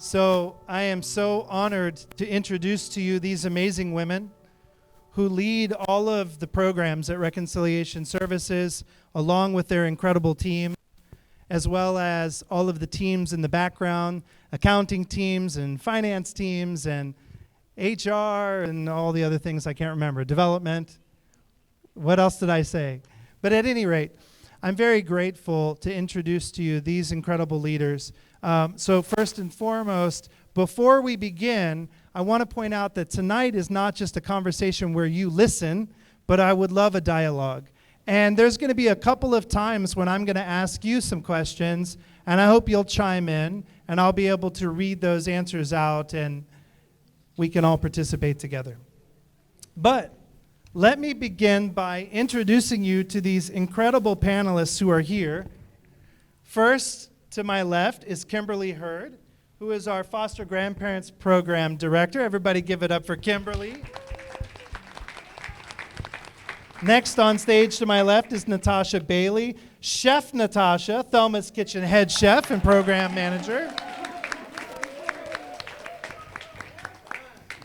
So I am so honored to introduce to you these amazing women who lead all of the programs at Reconciliation Services, along with their incredible team, as well as all of the teams in the background, accounting teams and finance teams and HR and all the other things I can't remember, development. What else did I say? But at any rate, I'm very grateful to introduce to you these incredible leaders. So first and foremost, before we begin, I want to point out that tonight is not just a conversation where you listen, but I would love a dialogue. And there's going to be a couple of times when I'm going to ask you some questions, and I hope you'll chime in, and I'll be able to read those answers out, and we can all participate together. But let me begin by introducing you to these incredible panelists who are here. First, to my left is Kimberly Hurd, who is our Foster Grandparents Program Director. Everybody give it up for Kimberly. Next on stage to my left is Natasha Bailey, Chef Natasha, Thelma's Kitchen head chef and program manager.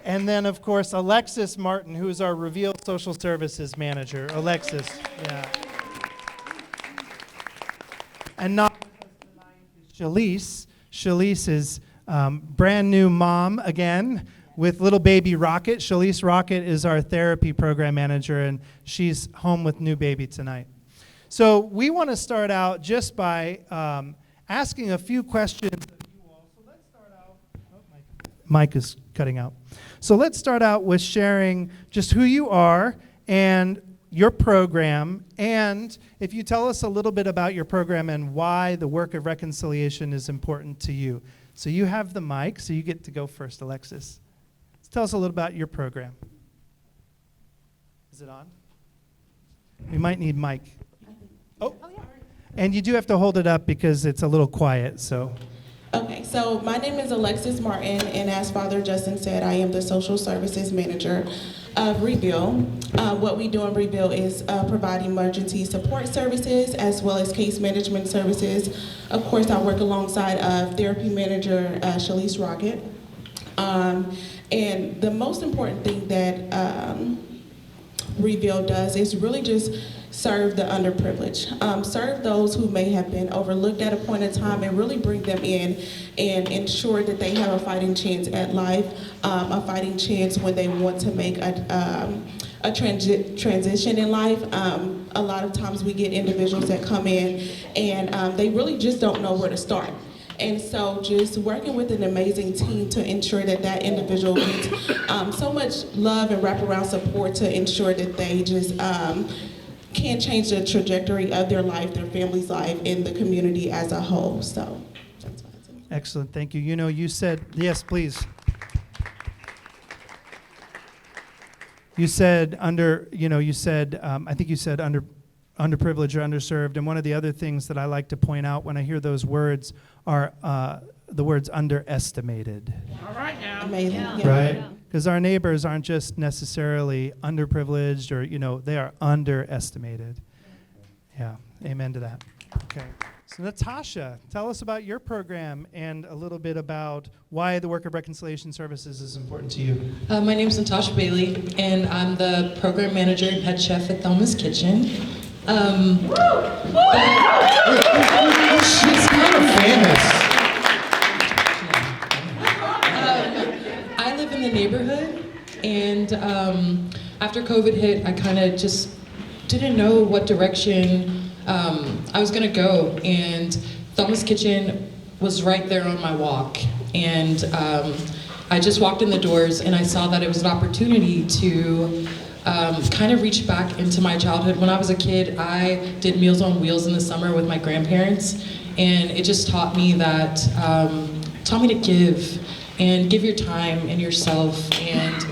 And then, of course, Alexis Martin, who is our Reveal Social Services Manager. Alexis, yeah. And not Shalise. Shalise is brand new mom again with little baby Rocket. Shalise Rocket is our therapy program manager, and she's home with new baby tonight. So we want to start out just by asking a few questions of you all. So let's start out. Oh, mic is cutting out. So let's start out with sharing just who you are and your program, and if you tell us a little bit about your program and why the work of reconciliation is important to you. So you have the mic, so you get to go first, Alexis. Tell us a little about your program. Is it on? We might need mic. Oh, yeah. And you do have to hold it up because it's a little quiet, so. Okay, so my name is Alexis Martin, and as Father Justin said, I am the Social Services Manager of Reveal. What we do in Reveal is provide emergency support services as well as case management services. Of course, I work alongside Therapy Manager Shalise Rocket. And the most important thing that Reveal does is really just serve the underprivileged, serve those who may have been overlooked at a point in time, and really bring them in and ensure that they have a fighting chance at life, a fighting chance when they want to make a transition in life. A lot of times we get individuals that come in and they really just don't know where to start. And so just working with an amazing team to ensure that that individual gets so much love and wraparound support to ensure that they just can change the trajectory of their life, their family's life, and the community as a whole. So that's what it's. Excellent, thank you. You know, you said, yes, please. You said I think you said underprivileged or underserved, and one of the other things that I like to point out when I hear those words are the words underestimated. All right now. Amazing. Yeah. Right? Because our neighbors aren't just necessarily underprivileged or, they are underestimated. Yeah, amen to that. Okay. So Natasha, tell us about your program and a little bit about why the work of Reconciliation Services is important to you. My name is Natasha Bailey, and I'm the program manager and head chef at Thelma's Kitchen. She's kind of famous. I live in the neighborhood, and after COVID hit, I kind of just didn't know what direction I was gonna go, and Thelma's Kitchen was right there on my walk, and I just walked in the doors and I saw that it was an opportunity to kind of reach back into my childhood. When I was a kid, I did Meals on Wheels in the summer with my grandparents, and it just taught me to give your time and yourself, and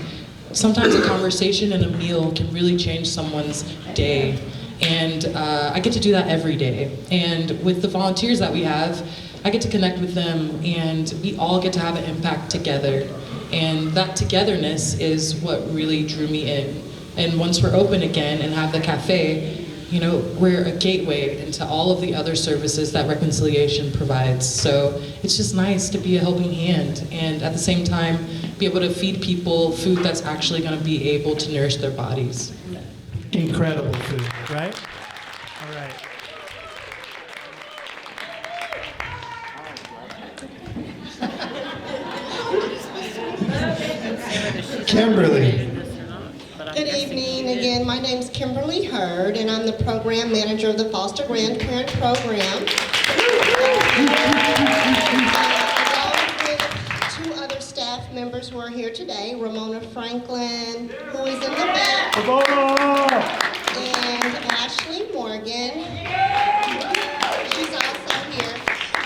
sometimes a conversation and a meal can really change someone's day. And I get to do that every day. And with the volunteers that we have, I get to connect with them, and we all get to have an impact together. And that togetherness is what really drew me in. And once we're open again and have the cafe, we're a gateway into all of the other services that reconciliation provides. So it's just nice to be a helping hand and at the same time be able to feed people food that's actually going to be able to nourish their bodies. Incredible food, right? All right. Kimberly. Good evening. Again, my name's Kimberly Hurd, and I'm the Program Manager of the Foster Grandparent Program. Along with two other staff members who are here today, Ramona Franklin, who is in the back, and Ashley Morgan. She's also here.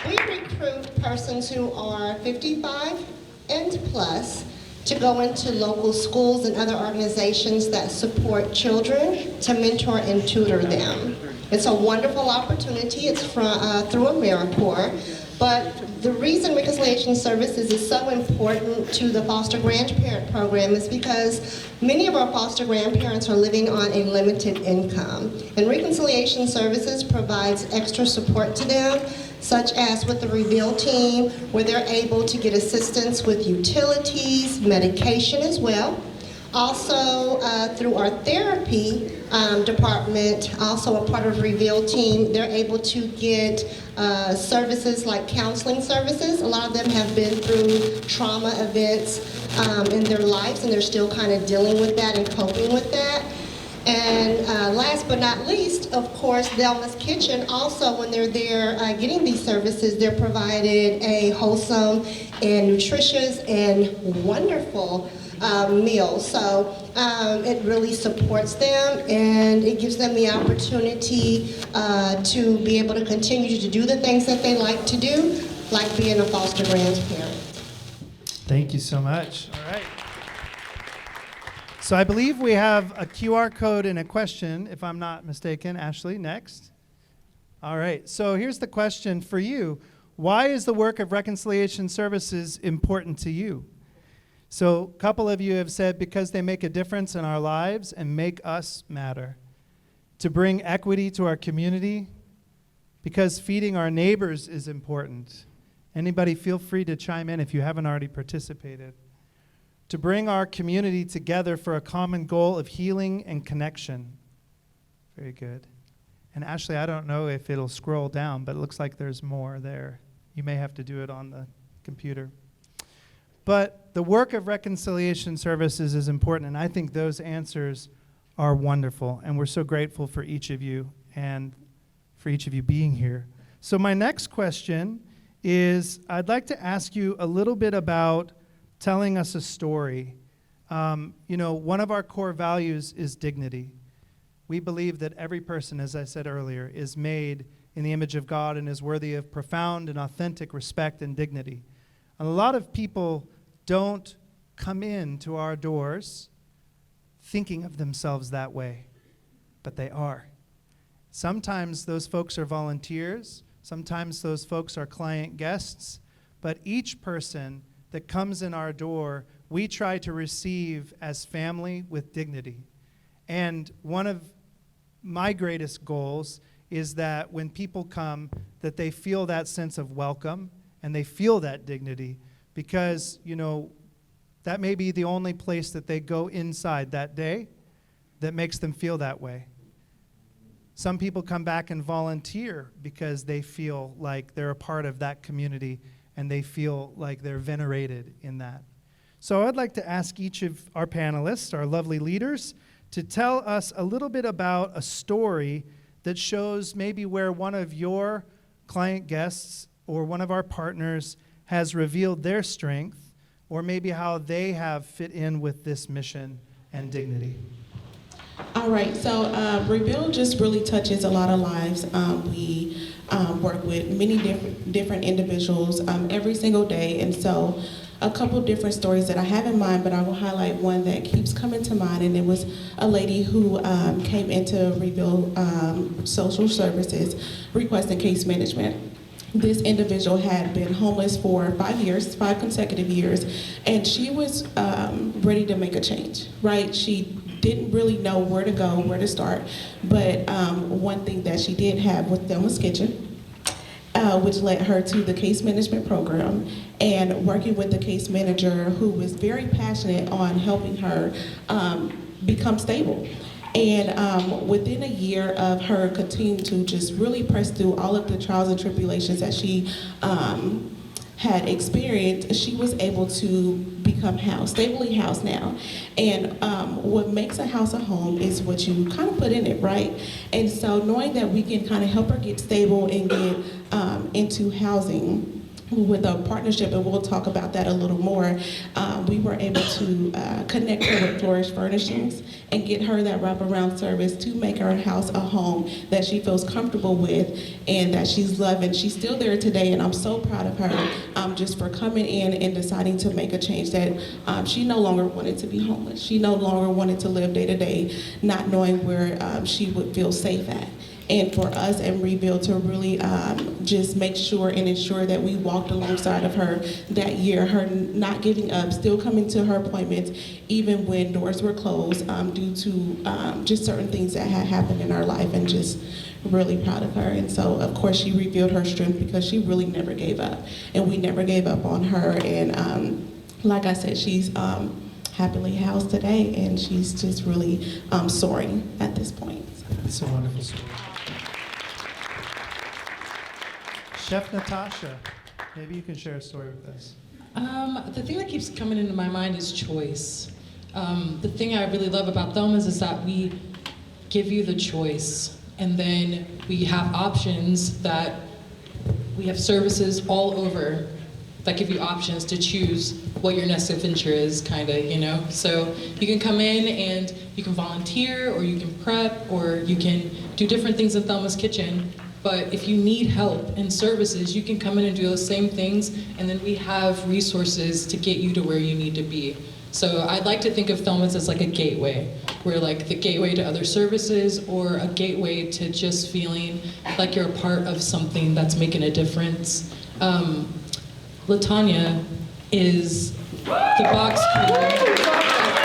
We recruit persons who are 55 and plus to go into local schools and other organizations that support children to mentor and tutor them. It's a wonderful opportunity. It's through AmeriCorps. But the reason Reconciliation Services is so important to the foster grandparent program is because many of our foster grandparents are living on a limited income. And Reconciliation Services provides extra support to them, such as with the Reveal team, where they're able to get assistance with utilities, medication as well. Also, through our therapy department, also a part of Reveal team, they're able to get services like counseling services. A lot of them have been through trauma events in their lives, and they're still kind of dealing with that and coping with that. And last but not least, of course, Thelma's Kitchen, also when they're there getting these services, they're provided a wholesome and nutritious and wonderful meal. So it really supports them, and it gives them the opportunity to be able to continue to do the things that they like to do, like being a foster grandparent. Thank you so much. All right. So I believe we have a QR code and a question, if I'm not mistaken. Ashley, next. All right. So here's the question for you. Why is the work of Reconciliation Services important to you? So a couple of you have said because they make a difference in our lives and make us matter. To bring equity to our community, because feeding our neighbors is important. Anybody feel free to chime in if you haven't already participated. To bring our community together for a common goal of healing and connection. Very good. And Ashley, I don't know if it'll scroll down, but it looks like there's more there. You may have to do it on the computer. But the work of Reconciliation Services is important, and I think those answers are wonderful, and we're so grateful for each of you and for each of you being here. So my next question is, I'd like to ask you a little bit about telling us a story. One of our core values is dignity. We believe that every person, as I said earlier, is made in the image of God and is worthy of profound and authentic respect and dignity. And a lot of people don't come into our doors thinking of themselves that way, but they are. Sometimes those folks are volunteers, sometimes those folks are client guests, but each person that comes in our door, we try to receive as family with dignity. And one of my greatest goals is that when people come, that they feel that sense of welcome and they feel that dignity, because, that may be the only place that they go inside that day that makes them feel that way. Some people come back and volunteer because they feel like they're a part of that community and they feel like they're venerated in that. So I'd like to ask each of our panelists, our lovely leaders, to tell us a little bit about a story that shows maybe where one of your client guests or one of our partners has revealed their strength, or maybe how they have fit in with this mission and dignity. All right, so Reveal just really touches a lot of lives. We work with many different individuals every single day, and so a couple different stories that I have in mind, but I will highlight one that keeps coming to mind, and it was a lady who came into Reveal Social Services requesting case management. This individual had been homeless for 5 consecutive years, and she was ready to make a change, right? She didn't really know where to go, where to start. But one thing that she did have was Thelma's Kitchen, which led her to the case management program, and working with the case manager who was very passionate on helping her become stable. And within a year of her continuing to just really press through all of the trials and tribulations that she had experienced, she was able to become housed, stably housed now. And what makes a house a home is what you kind of put in it, right? And so knowing that we can kind of help her get stable and get into housing with a partnership, and we'll talk about that a little more, we were able to connect her with Flourish Furnishings and get her that wraparound service to make her house a home that she feels comfortable with and that she's loving. She's still there today, and I'm so proud of her just for coming in and deciding to make a change, that she no longer wanted to be homeless. She no longer wanted to live day to day not knowing where she would feel safe at. And for us and Rebuild to really just make sure and ensure that we walked alongside of her that year, her not giving up, still coming to her appointments, even when doors were closed due to just certain things that had happened in our life, and just really proud of her. And so, of course, she revealed her strength because she really never gave up. And we never gave up on her. And like I said, she's happily housed today, and she's just really soaring at this point. It's a wonderful story. Chef Natasha, maybe you can share a story with us. The thing that keeps coming into my mind is choice. The thing I really love about Thelma's is that we give you the choice, and then we have options, that we have services all over that give you options to choose what your next adventure is, kind of, you know? So you can come in and you can volunteer, or you can prep, or you can do different things in Thelma's Kitchen. But if you need help and services, you can come in and do those same things, and then we have resources to get you to where you need to be. So I'd like to think of Thelma's as like a gateway. We're like the gateway to other services, or a gateway to just feeling like you're a part of something that's making a difference. LaTanya is the box cleaner at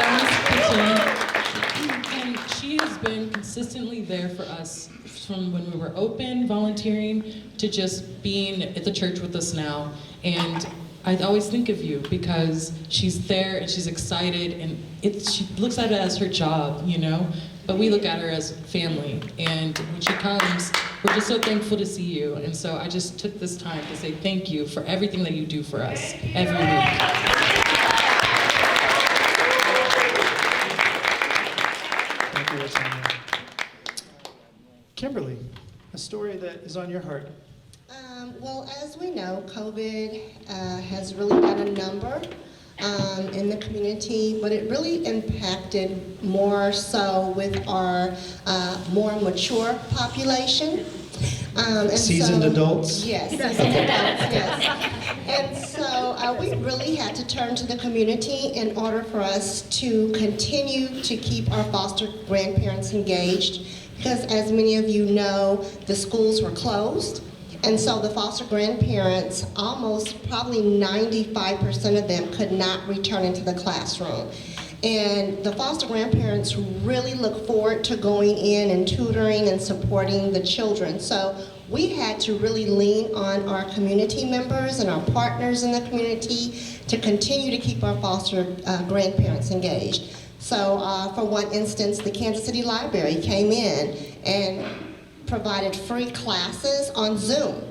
Thelma's Kitchen, and she has been consistently there for us from when we were open, volunteering, to just being at the church with us now. And I always think of you because she's there and she's excited, and she looks at it as her job, you know? But we look at her as family, and when she comes, we're just so thankful to see you. And so I just took this time to say thank you for everything that you do for us every week. Thank you, Latanya. Kimberly, a story that is on your heart. Well, as we know, COVID has really done a number in the community, but it really impacted more so with our more mature population. Seasoned adults? Yes, seasoned adults, yes. And so we really had to turn to the community in order for us to continue to keep our foster grandparents engaged, because as many of you know, the schools were closed. And so the foster grandparents, almost probably 95% of them could not return into the classroom. And the foster grandparents really look forward to going in and tutoring and supporting the children. So we had to really lean on our community members and our partners in the community to continue to keep our foster grandparents engaged. So for one instance, the Kansas City Library came in and provided free classes on Zoom.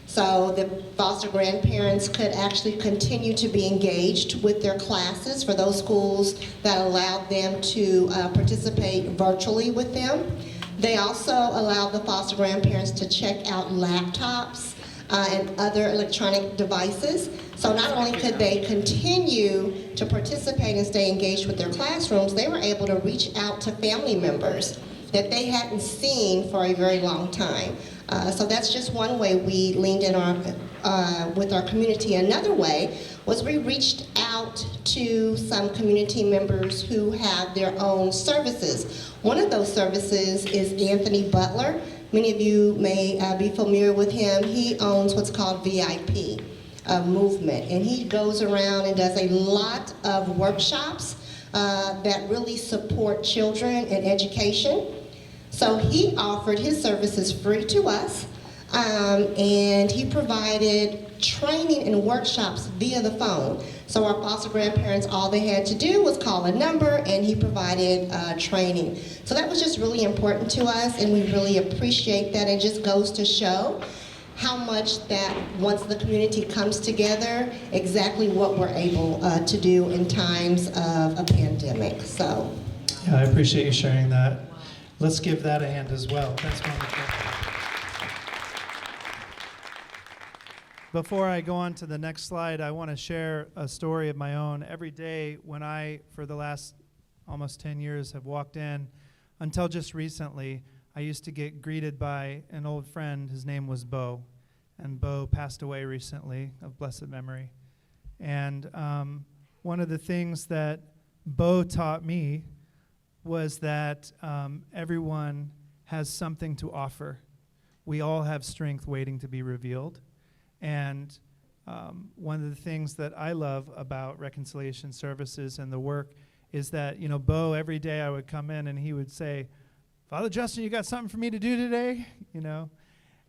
So the foster grandparents could actually continue to be engaged with their classes for those schools that allowed them to participate virtually with them. They also allowed the foster grandparents to check out laptops and other electronic devices. So not only could they continue to participate and stay engaged with their classrooms, they were able to reach out to family members that they hadn't seen for a very long time. So that's just one way we leaned in with our community. Another way was we reached out to some community members who have their own services. One of those services is Anthony Butler. Many of you may be familiar with him. He owns what's called VIP Movement, and he goes around and does a lot of workshops that really support children and education. So he offered his services free to us, and he provided training and workshops via the phone. So our foster grandparents, all they had to do was call a number, and he provided training. So that was just really important to us, and we really appreciate that. It just goes to show how much that once the community comes together, exactly what we're able to do in times of a pandemic. So, yeah, I appreciate you sharing that. Let's give that a hand as well. That's wonderful. Before I go on to the next slide, I want to share a story of my own. Every day when I, for the last almost 10 years, have walked in, until just recently, I used to get greeted by an old friend. His name was Bo, and Bo passed away recently of blessed memory. And one of the things that Bo taught me was that everyone has something to offer. We all have strength waiting to be revealed. And one of the things that I love about reconciliation services and the work is that, you know, Bo, every day I would come in and he would say, Father Justin, you got something for me to do today? You know?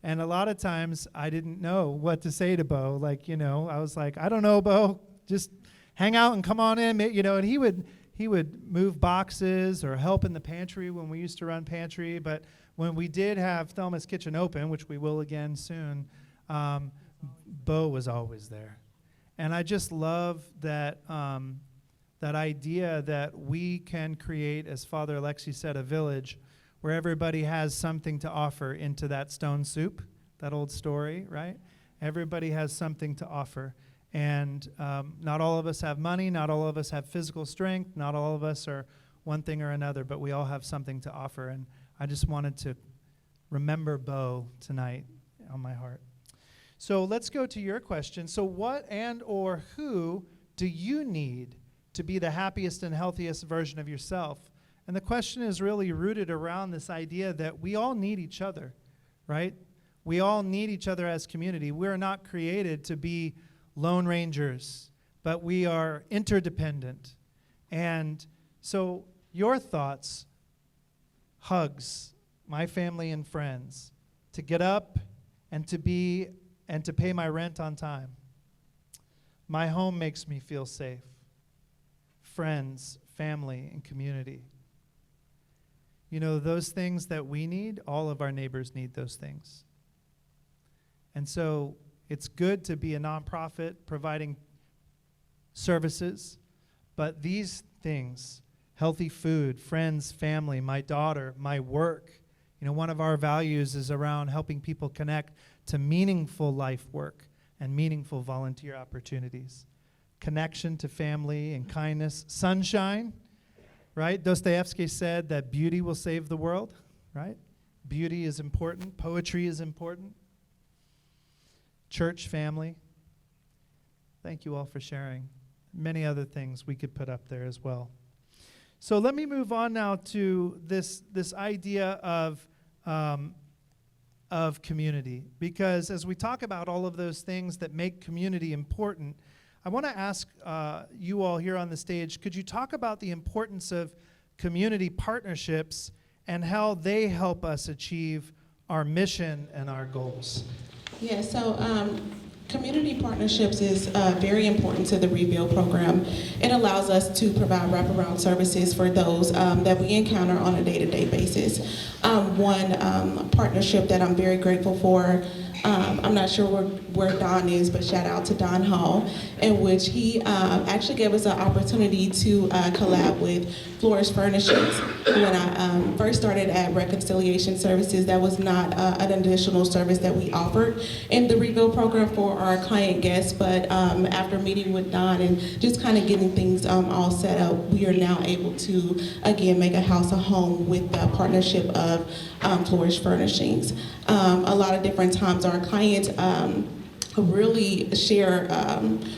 And a lot of times I didn't know what to say to Bo. Like, you know, I was like, I don't know, Bo, just hang out and come on in, you know. And he would move boxes or help in the pantry when we used to run pantry. But when we did have Thelma's Kitchen open, which we will again soon, Bo was always there. And I just love that that idea that we can create, as Father Alexis said, a village where everybody has something to offer into that stone soup, that old story, right? Everybody has something to offer. And not all of us have money, not all of us have physical strength, not all of us are one thing or another, but we all have something to offer. And I just wanted to remember Bo tonight on my heart. So let's go to your question. So what and or who do you need to be the happiest and healthiest version of yourself? And the question is really rooted around this idea that we all need each other, right? We all need each other as community. We're not created to be lone rangers, but we are interdependent. And so your thoughts, hugs, my family and friends, to get up and to pay my rent on time. My home makes me feel safe. Friends, family, and community. You know, those things that we need, all of our neighbors need those things. And so it's good to be a nonprofit providing services, but these things, healthy food, friends, family, my daughter, my work, you know, one of our values is around helping people connect to meaningful life work and meaningful volunteer opportunities. Connection to family and kindness. Sunshine, right? Dostoevsky said that beauty will save the world, right? Beauty is important. Poetry is important. Church family. Thank you all for sharing. Many other things we could put up there as well. So let me move on now to this idea of community, because as we talk about all of those things that make community important, I want to ask you all here on the stage, could you talk about the importance of community partnerships and how they help us achieve our mission and our goals? Yeah, so community partnerships is very important to the Rebuild program. It allows us to provide wraparound services for those that we encounter on a day-to-day basis. One partnership that I'm very grateful for, I'm not sure where Don is, but shout out to Don Hall, in which he actually gave us an opportunity to collab with Flourish Furnishings. When I first started at Reconciliation Services, that was not an additional service that we offered in the Rebuild program for our client guests, but after meeting with Don and just kind of getting things all set up, we are now able to, again, make a house a home with the partnership of Flourish Furnishings. A lot of different times our clients really share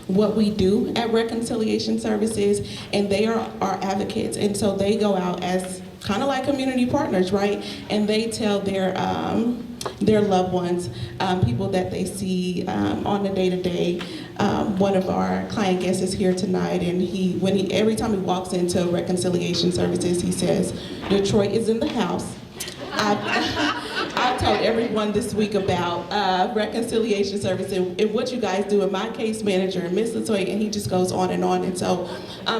what we do at Reconciliation Services, and they are our advocates, and so they go out as kind of like community partners, right? And they tell their loved ones, people that they see on the day-to-day. One of our client guests is here tonight, and every time he walks into reconciliation services, he says, "Detroit is in the house." I've told everyone this week about reconciliation service and what you guys do, and my case manager, and Ms. Latoya, and he just goes on. And so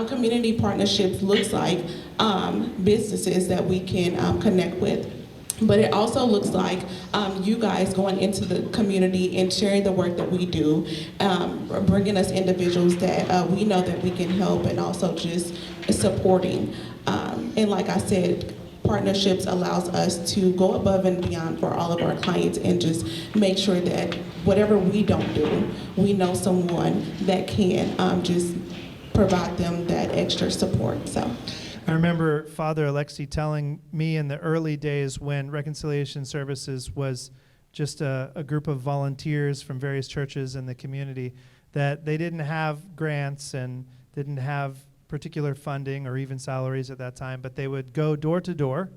community partnerships looks like businesses that we can connect with. But it also looks like you guys going into the community and sharing the work that we do, bringing us individuals that we know that we can help, and also just supporting. And like I said, partnerships allows us to go above and beyond for all of our clients and just make sure that whatever we don't do, we know someone that can just provide them that extra support. So. I remember Father Alexis telling me in the early days when Reconciliation Services was just a group of volunteers from various churches in the community, that they didn't have grants and didn't have particular funding or even salaries at that time, but they would go door to door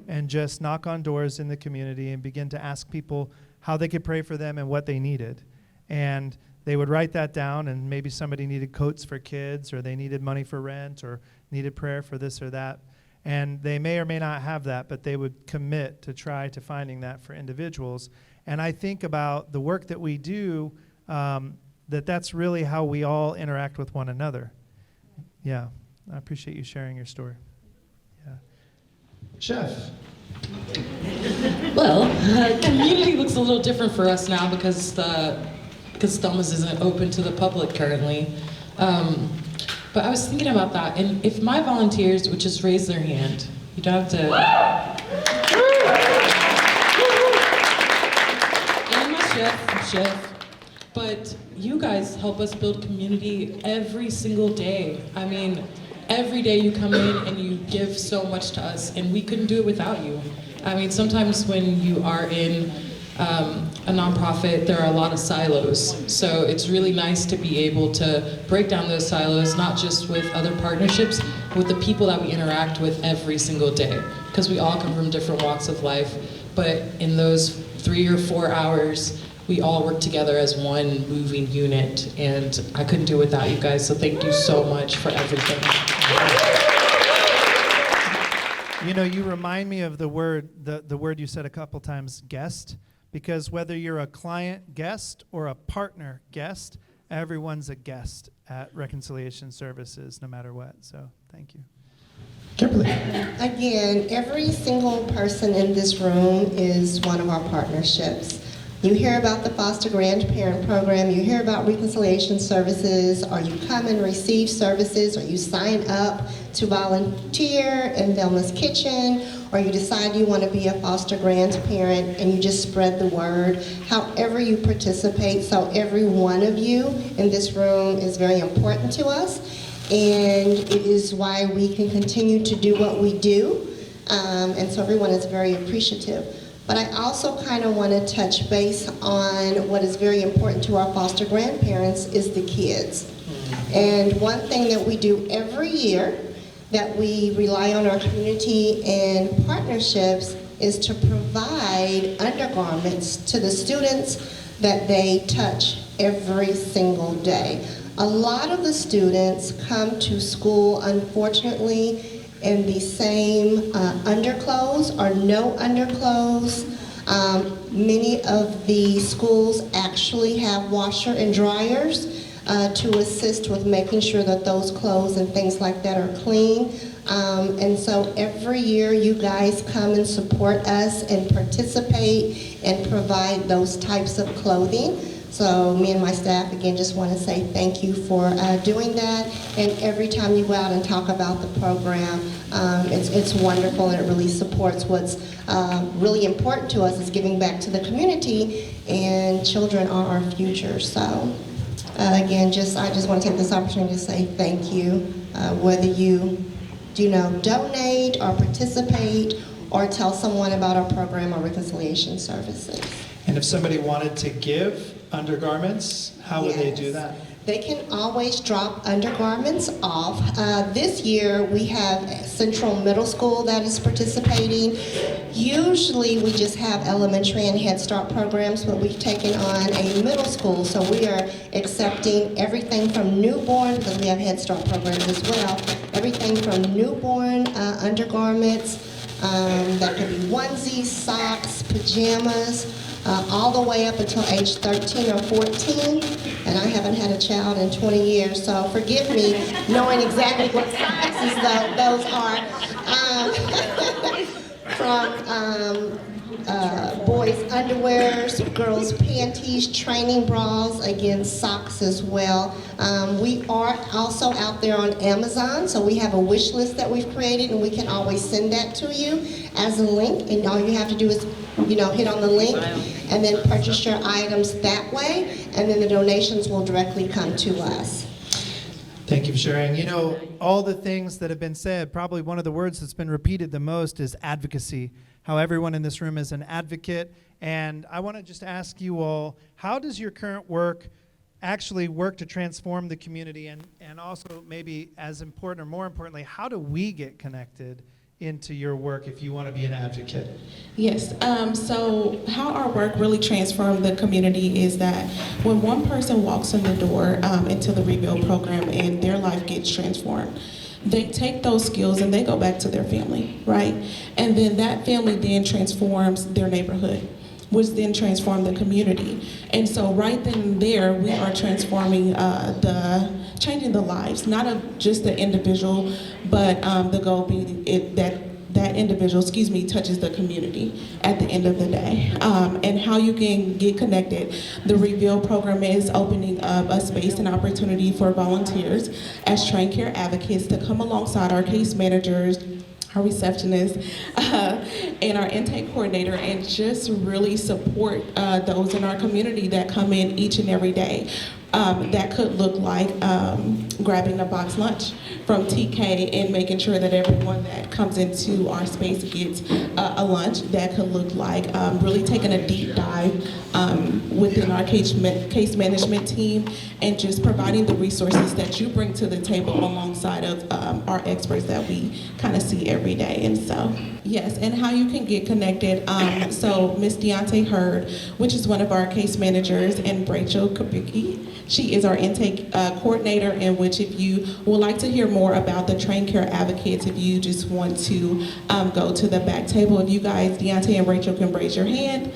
and just knock on doors in the community and begin to ask people how they could pray for them and what they needed. And they would write that down, and maybe somebody needed coats for kids, or they needed money for rent, or needed prayer for this or that. And they may or may not have that, but they would commit to try to finding that for individuals. And I think about the work that we do, that's really how we all interact with one another. Yeah, I appreciate you sharing your story. Yeah. Chef. Well, community looks a little different for us now because Thelma's isn't open to the public currently. But I was thinking about that, and if my volunteers would just raise their hand, you don't have to. And my chef. But you guys help us build community every single day. I mean, every day you come in and you give so much to us, and we couldn't do it without you. I mean, sometimes when you are in a nonprofit, there are a lot of silos. So it's really nice to be able to break down those silos, not just with other partnerships, but with the people that we interact with every single day. Because we all come from different walks of life, but in those 3 or 4 hours, we all work together as one moving unit, and I couldn't do it without you guys, so thank you so much for everything. You know, you remind me of the word you said a couple times, guest, because whether you're a client guest or a partner guest, everyone's a guest at Reconciliation Services, no matter what, so thank you. Kimberly. Again, every single person in this room is one of our partnerships. You hear about the foster grandparent program, you hear about reconciliation services, or you come and receive services, or you sign up to volunteer in Thelma's Kitchen, or you decide you want to be a foster grandparent and you just spread the word. However you participate, so every one of you in this room is very important to us, and it is why we can continue to do what we do, and so everyone is very appreciative. But I also kind of want to touch base on what is very important to our foster grandparents is the kids. And one thing that we do every year that we rely on our community and partnerships is to provide undergarments to the students that they touch every single day. A lot of the students come to school, unfortunately, in the same underclothes or no underclothes. Many of the schools actually have washer and dryers to assist with making sure that those clothes and things like that are clean. And so every year you guys come and support us and participate and provide those types of clothing. So me and my staff, again, just want to say thank you for doing that. And every time you go out and talk about the program, it's wonderful, and it really supports what's really important to us is giving back to the community, and children are our future. So again, I just want to take this opportunity to say thank you, whether you donate or participate or tell someone about our program or reconciliation services. And if somebody wanted to give undergarments, how would they do that? they can always drop undergarments off. This year we have Central Middle School that is participating. Usually we just have elementary and Head Start programs, but we've taken on a middle school, so we are accepting everything from newborn, because we have Head Start programs as well, everything from newborn undergarments, that could be onesies, socks, pajamas, all the way up until age 13 or 14, and I haven't had a child in 20 years, so forgive me knowing exactly what sizes those are. From boys' underwears, girls' panties, training bras, again, socks as well. We are also out there on Amazon, so we have a wish list that we've created, and we can always send that to you as a link, and all you have to do is hit on the link and then purchase your items that way, and then the donations will directly come to us. Thank you for sharing. All the things that have been said, probably one of the words that's been repeated the most is advocacy, how everyone in this room is an advocate. And I want to just ask you all, how does your current work actually work to transform the community? And also maybe as important or more importantly, how do we get connected into your work if you want to be an advocate? Yes, so how our work really transformed the community is that when one person walks in the door into the Rebuild program and their life gets transformed, they take those skills and they go back to their family, right? And then that family then transforms their neighborhood, which then transform the community. And so right then and there, we are transforming changing the lives, not of just the individual, but the goal being that individual, touches the community at the end of the day. And how you can get connected. The Rebuild program is opening up a space and opportunity for volunteers as trained care advocates to come alongside our case managers, our receptionist, and our intake coordinator, and just really support those in our community that come in each and every day. That could look like grabbing a box lunch from TK and making sure that everyone that comes into our space gets a lunch. That could look like really taking a deep dive within our case management team and just providing the resources that you bring to the table alongside of our experts that we kind of see every day. And so, yes, and how you can get connected. So Miss Deontay Hurd, which is one of our case managers, and Rachel Kabicki, she is our intake coordinator, in which if you would like to hear more about the trained care advocates, if you just want to go to the back table, if you guys, Deontay and Rachel, can raise your hand.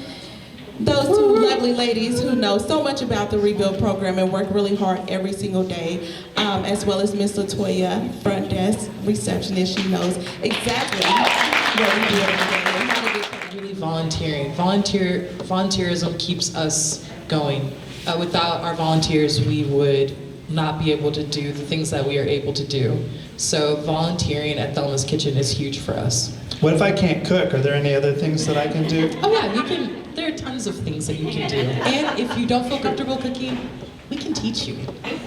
Those two lovely ladies who know so much about the Rebuild program and work really hard every single day, as well as Miss Latoya, front desk receptionist. She knows exactly what we do every day and how to get Really volunteering. Volunteerism keeps us going. Without our volunteers, we would not be able to do the things that we are able to do. So volunteering at Thelma's Kitchen is huge for us. What if I can't cook? Are there any other things that I can do? Oh yeah, you can. There are tons of things that you can do. And if you don't feel comfortable cooking, we can teach you.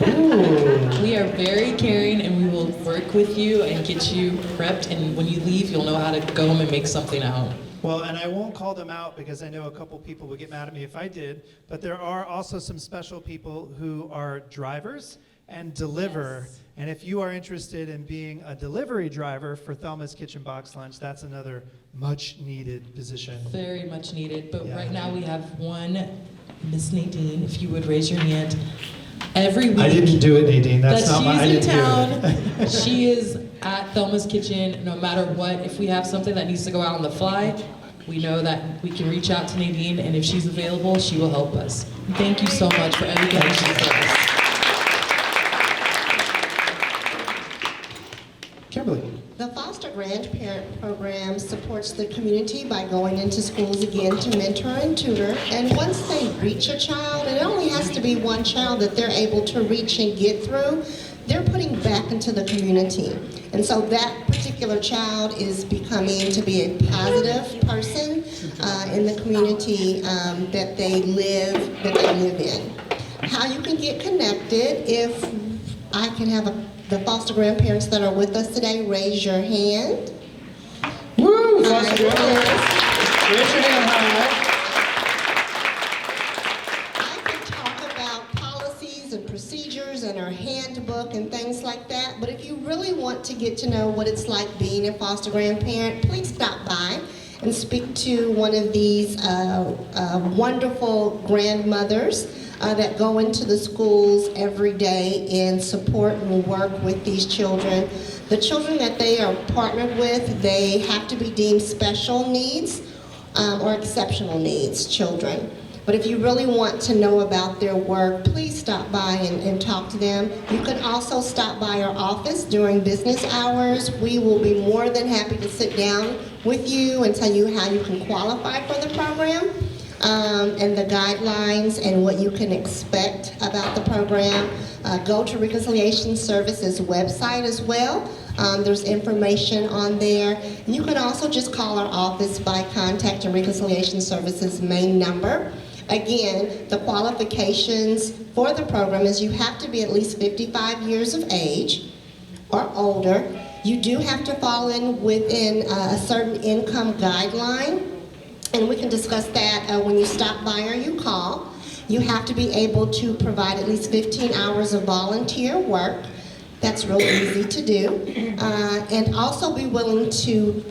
Ooh. We are very caring, and we will work with you and get you prepped. And when you leave, you'll know how to go home and make something out. Well, and I won't call them out because I know a couple people would get mad at me if I did, but there are also some special people who are drivers and deliver. Yes. And if you are interested in being a delivery driver for Thelma's Kitchen Box Lunch, that's another much needed position. Very much needed, but Yeah. Right now we have one, Miss Nadine, if you would raise your hand. Every week. I didn't do it, Nadine. That's not my, I she's in didn't town. do it. She is at Thelma's Kitchen no matter what. If we have something that needs to go out on the fly, we know that we can reach out to Nadine, and if she's available, she will help us. Thank you so much for everything that she does. Kimberly. The foster grandparent program supports the community by going into schools again to mentor and tutor. And once they reach a child, and it only has to be one child that they're able to reach and get through, they're putting back into the community. And so that particular child is becoming to be a positive person in the community that they live in. How you can get connected, if I can have the foster grandparents that are with us today, raise your hand. Woo! Foster grandparents. Raise your hand high. I can talk about policies and procedures and our handbook and things like that. But if you really want to get to know what it's like being a foster grandparent, please stop by and speak to one of these wonderful grandmothers that go into the schools every day and support and work with these children. The children that they are partnered with, they have to be deemed special needs or exceptional needs children. But if you really want to know about their work, please stop by and talk to them. You can also stop by our office during business hours. We will be more than happy to sit down with you and tell you how you can qualify for the program and the guidelines and what you can expect about the program. Go to Reconciliation Services website as well. There's information on there. And you can also just call our office by contacting Reconciliation Services main number. Again, the qualifications for the program is you have to be at least 55 years of age or older. You do have to fall in within a certain income guideline, and we can discuss that when you stop by or you call. You have to be able to provide at least 15 hours of volunteer work. That's really easy to do. And also be willing to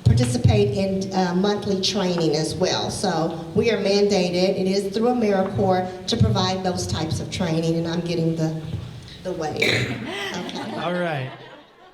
participate in monthly training as well. So we are mandated, it is through AmeriCorps, to provide those types of training, and I'm getting the wave. Okay. All right.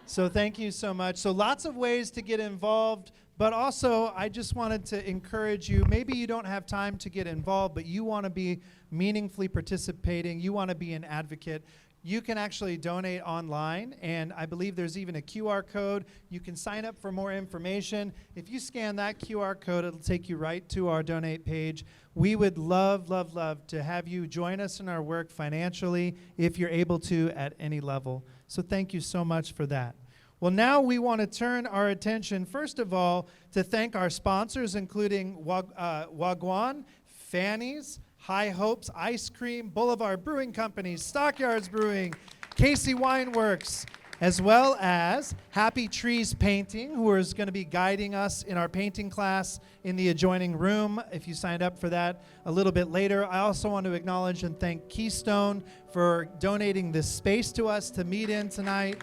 So thank you so much. So lots of ways to get involved, but also I just wanted to encourage you, maybe you don't have time to get involved, but you want to be meaningfully participating, you want to be an advocate. You can actually donate online, and I believe there's even a QR code. You can sign up for more information. If you scan that QR code, it'll take you right to our donate page. We would love, love, love to have you join us in our work financially if you're able to at any level. So thank you so much for that. Well, now we want to turn our attention, first of all, to thank our sponsors, including Wagwan, Fanny's, High Hopes Ice Cream, Boulevard Brewing Company, Stockyards Brewing, Casey Wine Works, as well as Happy Trees Painting, who is going to be guiding us in our painting class in the adjoining room, if you signed up for that a little bit later. I also want to acknowledge and thank Keystone for donating this space to us to meet in tonight.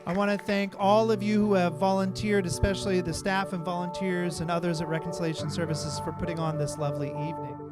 I want to thank all of you who have volunteered, especially the staff and volunteers and others at Reconciliation Services, for putting on this lovely evening.